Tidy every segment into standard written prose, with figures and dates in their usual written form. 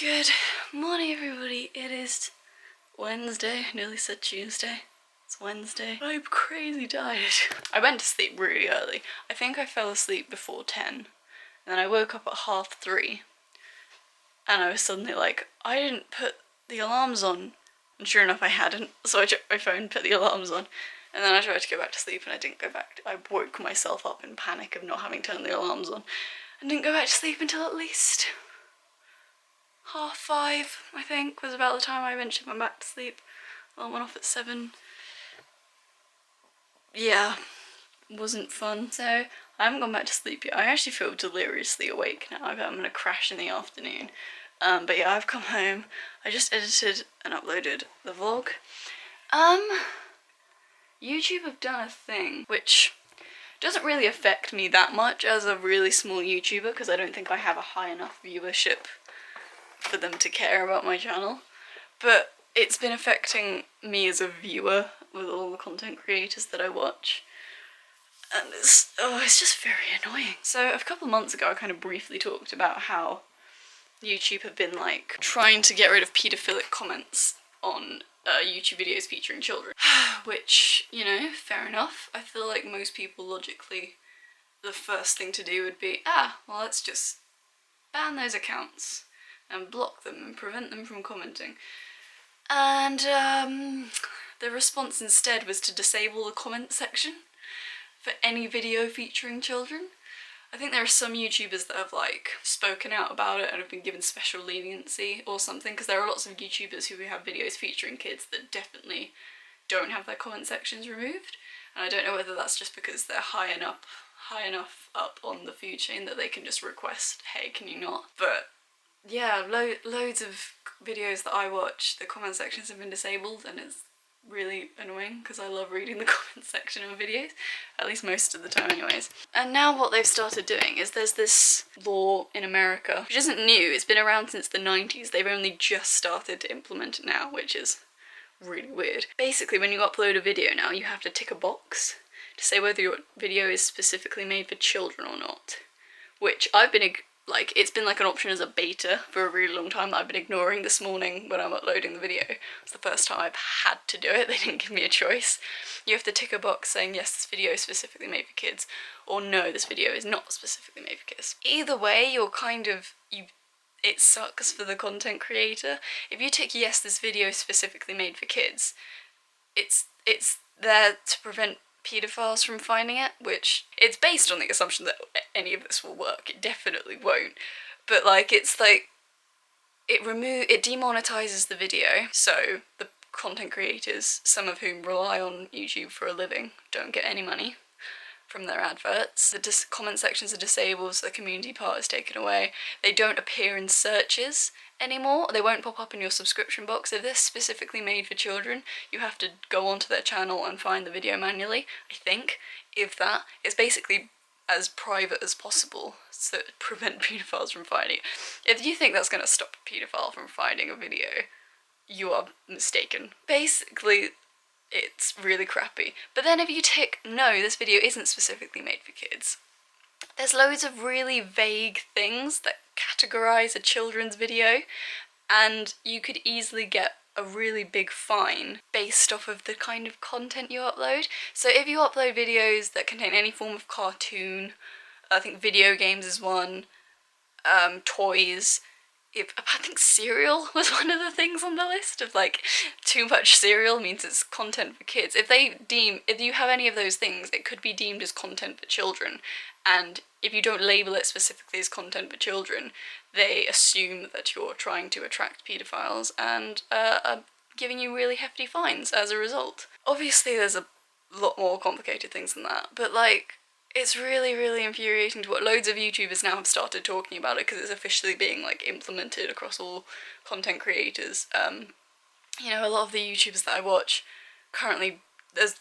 Good morning, everybody. It is Wednesday. Nearly said Tuesday. It's Wednesday. I'm crazy tired. I went to sleep really early. I think I fell asleep before 10. And then I woke up at 3:30. And I was suddenly like, I didn't put the alarms on. And sure enough, I hadn't. So I checked my phone, put the alarms on. And then I tried to go back to sleep and I didn't go back. I woke myself up in panic of not having turned the alarms on. And didn't go back to sleep until at least 5:30, I think, was about the time I eventually went back to sleep. Alarm went off at 7. Yeah, wasn't fun. So I haven't gone back to sleep yet. I actually feel deliriously awake now. I bet I'm gonna crash in the afternoon. But yeah, I've come home. I just edited and uploaded the vlog. YouTube have done a thing which doesn't really affect me that much as a really small YouTuber, because I don't think I have a high enough viewership for them to care about my channel. But it's been affecting me as a viewer with all the content creators that I watch. And it's just very annoying. So a couple of months ago I kind of briefly talked about how YouTube have been like trying to get rid of paedophilic comments on YouTube videos featuring children. Which, you know, fair enough. I feel like most people logically, the first thing to do would be, well, let's just ban those accounts and block them and prevent them from commenting. And the response instead was to disable the comment section for any video featuring children. I think there are some YouTubers that have like spoken out about it and have been given special leniency or something, because there are lots of YouTubers who have videos featuring kids that definitely don't have their comment sections removed. And I don't know whether that's just because they're high enough up on the food chain that they can just request, hey, can you not? But yeah, loads of videos that I watch, the comment sections have been disabled, and it's really annoying because I love reading the comment section of videos, at least most of the time anyways. And now what they've started doing is there's this law in America, which isn't new, it's been around since the 90s, they've only just started to implement it now, which is really weird. Basically, when you upload a video now, you have to tick a box to say whether your video is specifically made for children or not, which I've been it's been like an option as a beta for a really long time that I've been ignoring. This morning when I'm uploading the video, it's the first time I've had to do it. They didn't give me a choice. You have to tick a box saying yes, this video is specifically made for kids, or no, this video is not specifically made for kids. Either way, you're kind of, it sucks for the content creator. If you tick yes, this video is specifically made for kids, it's there to prevent paedophiles from finding it, which it's based on the assumption that any of this will work. It definitely won't, but like it's like it demonetizes the video, so the content creators, some of whom rely on YouTube for a living, don't get any money from their adverts. The comment sections are disabled, so the community part is taken away. They don't appear in searches anymore. They won't pop up in your subscription box. If they're specifically made for children, you have to go onto their channel and find the video manually, I think. If that, it's basically as private as possible so to prevent paedophiles from finding it. If you think that's going to stop a paedophile from finding a video, you are mistaken. Basically, it's really crappy. But then if you tick no, this video isn't specifically made for kids, there's loads of really vague things that categorize a children's video, and you could easily get a really big fine based off of the kind of content you upload. So if you upload videos that contain any form of cartoon, I think video games is one, toys, I think cereal was one of the things on the list of like too much cereal means it's content for kids. If you have any of those things, it could be deemed as content for children, and if you don't label it specifically as content for children, they assume that you're trying to attract paedophiles and are giving you really hefty fines as a result. Obviously there's a lot more complicated things than that, but like, it's really, really infuriating to what loads of YouTubers now have started talking about it, because it's officially being like implemented across all content creators. You know, a lot of the YouTubers that I watch currently, the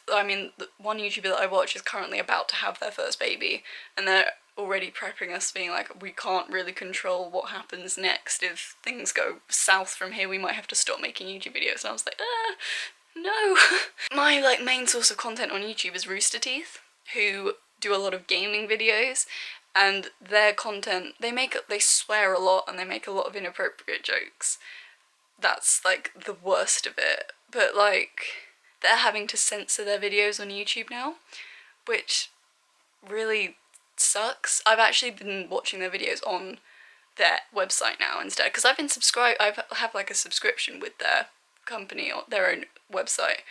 one YouTuber that I watch is currently about to have their first baby, and they're already prepping us, being like, we can't really control what happens next. If things go south from here, we might have to stop making YouTube videos. And I was like, no. My like main source of content on YouTube is Rooster Teeth, who do a lot of gaming videos, and their content, they swear a lot and they make a lot of inappropriate jokes. That's like the worst of it. But like, they're having to censor their videos on YouTube now, which really sucks. I've actually been watching their videos on their website now instead, because I've been I have like a subscription with their company or their own website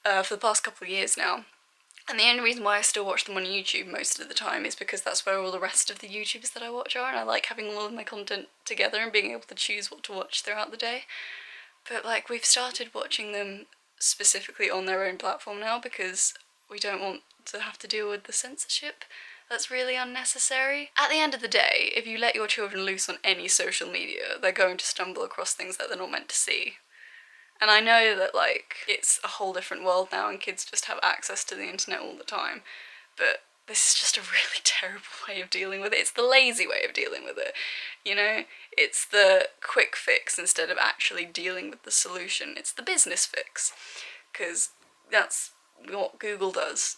for the past couple of years now. And the only reason why I still watch them on YouTube most of the time is because that's where all the rest of the YouTubers that I watch are, and I like having all of my content together and being able to choose what to watch throughout the day. But like, we've started watching them specifically on their own platform now because we don't want to have to deal with the censorship. That's really unnecessary. At the end of the day, if you let your children loose on any social media, they're going to stumble across things that they're not meant to see. And I know that, like, it's a whole different world now and kids just have access to the internet all the time, but this is just a really terrible way of dealing with it. It's the lazy way of dealing with it, you know? It's the quick fix instead of actually dealing with the solution. It's the business fix, because that's what Google does.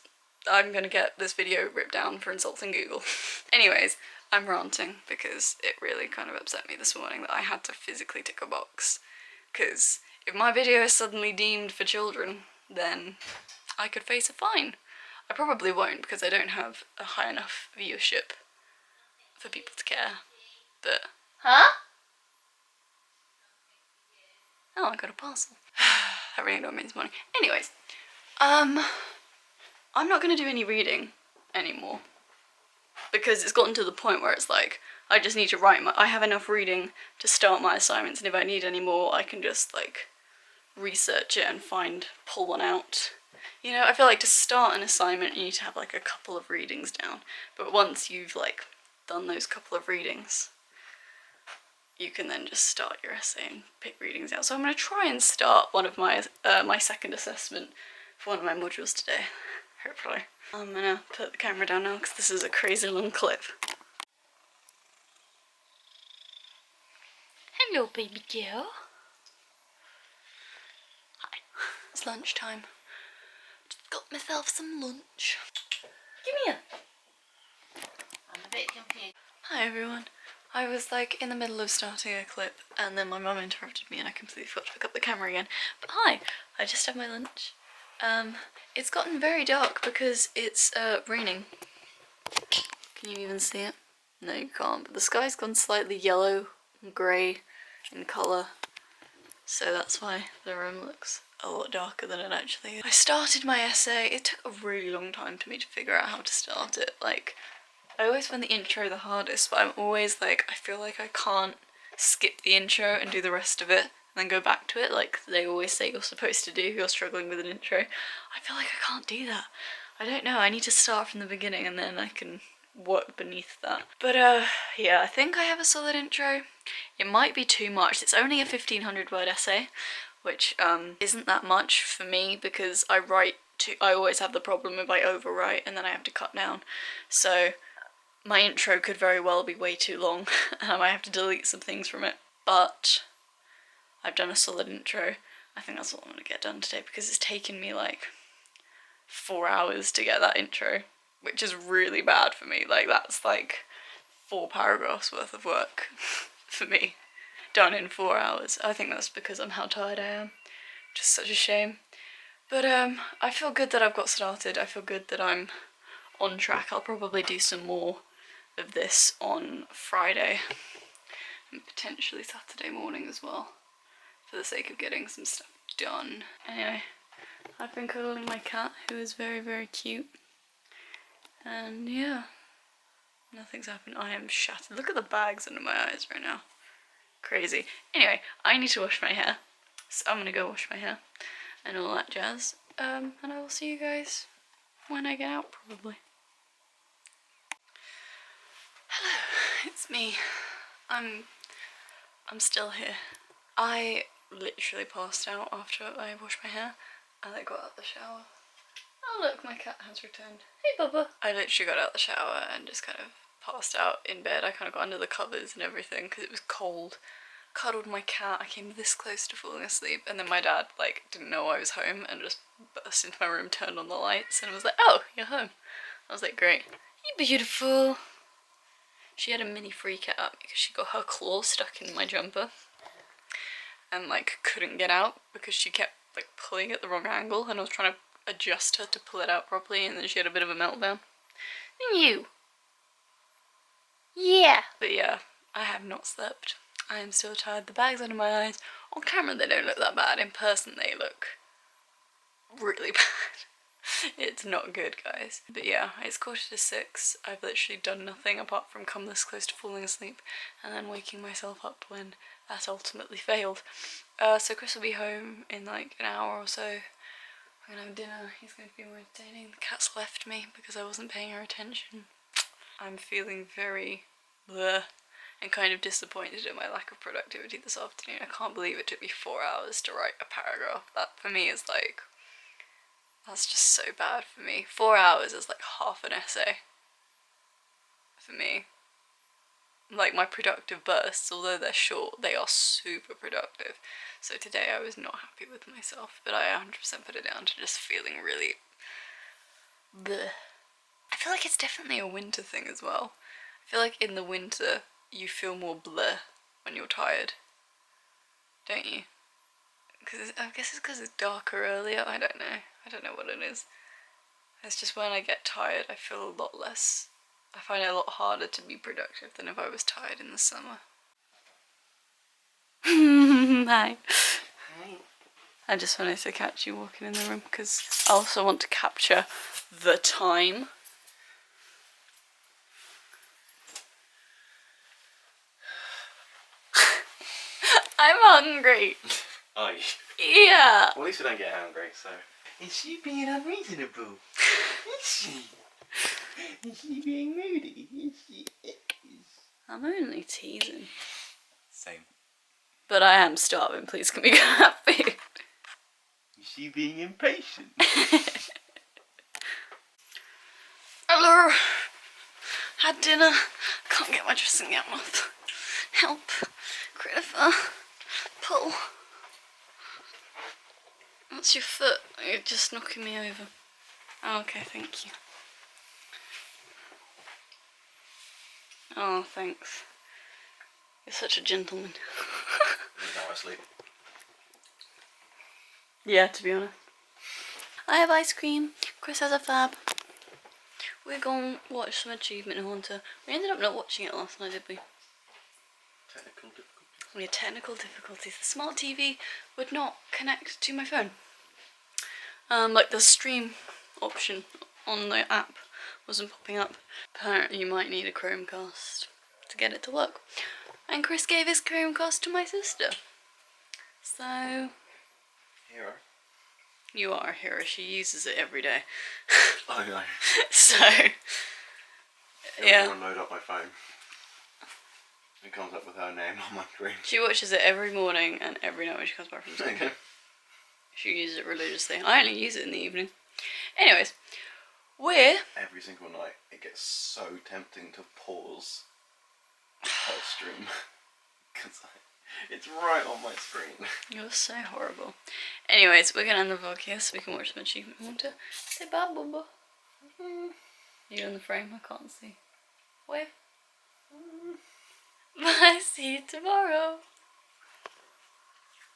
I'm gonna get this video ripped down for insulting Google. Anyways, I'm ranting because it really kind of upset me this morning that I had to physically tick a box, because if my video is suddenly deemed for children, then I could face a fine. I probably won't because I don't have a high enough viewership for people to care, but... Huh? Oh, I got a parcel. That really annoyed me this morning. Anyways, I'm not going to do any reading anymore because it's gotten to the point where it's like, I just need to write I have enough reading to start my assignments, and if I need any more, I can just, like, research it and pull one out. You know, I feel like to start an assignment you need to have like a couple of readings down, but once you've like done those couple of readings, you can then just start your essay and pick readings out. So I'm going to try and start one of my my second assessment for one of my modules today, hopefully. I'm going to put the camera down now because this is a crazy long clip. Hello, baby girl. Hi. It's lunchtime. Just got myself some lunch. Give me a... I'm a bit confused. Hi everyone. I was like in the middle of starting a clip and then my mum interrupted me and I completely forgot to pick up the camera again. But hi, I just had my lunch. It's gotten very dark because it's raining. Can you even see it? No, you can't, but the sky's gone slightly yellow and grey in colour, so that's why the room looks a lot darker than it actually is. I started my essay. It took a really long time for me to figure out how to start it. Like, I always find the intro the hardest, but I'm always like, I feel like I can't skip the intro and do the rest of it and then go back to it like they always say you're supposed to do if you're struggling with an intro. I feel like I can't do that. I don't know, I need to start from the beginning and then I can work beneath that. But yeah, I think I have a solid intro. It might be too much. It's only a 1500 word essay, which isn't that much for me because I always have the problem if I overwrite and then I have to cut down. So my intro could very well be way too long and I might have to delete some things from it. But I've done a solid intro. I think that's what I'm gonna get done today because it's taken me like 4 hours to get that intro, which is really bad for me. Like, that's like 4 paragraphs worth of work for me, done in 4 hours. I think that's because of how tired I am. Just such a shame. But I feel good that I've got started. I feel good that I'm on track. I'll probably do some more of this on Friday and potentially Saturday morning as well, for the sake of getting some stuff done. Anyway, I've been cuddling my cat, who is very, very cute. And yeah, nothing's happened. I am shattered. Look at the bags under my eyes right now. Crazy. Anyway, I need to wash my hair. So I'm gonna go wash my hair and all that jazz. And I will see you guys when I get out, probably. Hello, it's me. I'm still here. I literally passed out after I washed my hair and I got out of the shower. Oh look, my cat has returned. Hey Bubba! I literally got out of the shower and just kind of passed out in bed. I kind of got under the covers and everything because it was cold. Cuddled my cat. I came this close to falling asleep and then my dad like didn't know I was home and just burst into my room, turned on the lights and was like, oh, you're home. I was like, great. You're beautiful. she had a mini freak out because she got her claw stuck in my jumper and like couldn't get out because she kept like pulling at the wrong angle, and I was trying to adjust her to pull it out properly, and then she had a bit of a meltdown. You. Yeah. But yeah, I have not slept. I am still tired. The bag's under my eyes. On camera they don't look that bad. In person they look really bad. It's not good, guys. But yeah, it's 6:15. I've literally done nothing apart from come this close to falling asleep and then waking myself up when that ultimately failed. So Chris will be home in like an hour or so. We're gonna have dinner. He's going to be more entertaining. The cat's left me because I wasn't paying her attention. I'm feeling very bleh and kind of disappointed at my lack of productivity this afternoon. I can't believe it took me 4 hours to write a paragraph. That for me is like, that's just so bad for me. 4 hours is like half an essay for me. Like my productive bursts, although they're short, they are super productive. So today I was not happy with myself, but I 100% put it down to just feeling really bleh. I feel like it's definitely a winter thing as well. I feel like in the winter you feel more bleh when you're tired, don't you? Because I guess it's because it's darker earlier. I don't know what it is. It's just when I get tired I feel a lot less, I find it a lot harder to be productive than if I was tired in the summer. Hi. Hi. I just wanted to catch you walking in the room because I also want to capture the time. I'm hungry. Are you? Yeah. Well, at least we don't get hungry, so. Is she being unreasonable? Is she? Is she being moody? Is she? I'm only teasing. Same. But I am starving, please can we get food? Is she being impatient? Hello. Had dinner. Can't get my dressing gown off. Help. Christopher. Pull. What's your foot? You're just knocking me over. Oh, okay, thank you. Oh, thanks. You're such a gentleman. He's now asleep. Yeah, to be honest. I have ice cream. Chris has a fab. We're going to watch some Achievement Hunter. We ended up not watching it last night, did we? Technical difficulties. We had technical difficulties. The smart TV would not connect to my phone. Like the stream option on the app wasn't popping up. Apparently you might need a Chromecast to get it to work. And Chris gave his Chromecast to my sister. So... Hero. You are a hero. She uses it every day. I know. So... Every time I load up my phone, it comes up with her name on my screen. She watches it every morning and every night when she comes back from school. Okay. She uses it religiously. I only use it in the evening. Anyways, we're... Every single night, it gets so tempting to pause her stream. Because it's right on my screen. You're so horrible. Anyways, we're going to end the vlog here so we can watch some Achievement Hunter. Say bye, Bubba. You're in the frame, I can't see. Wave. Bye, see you tomorrow.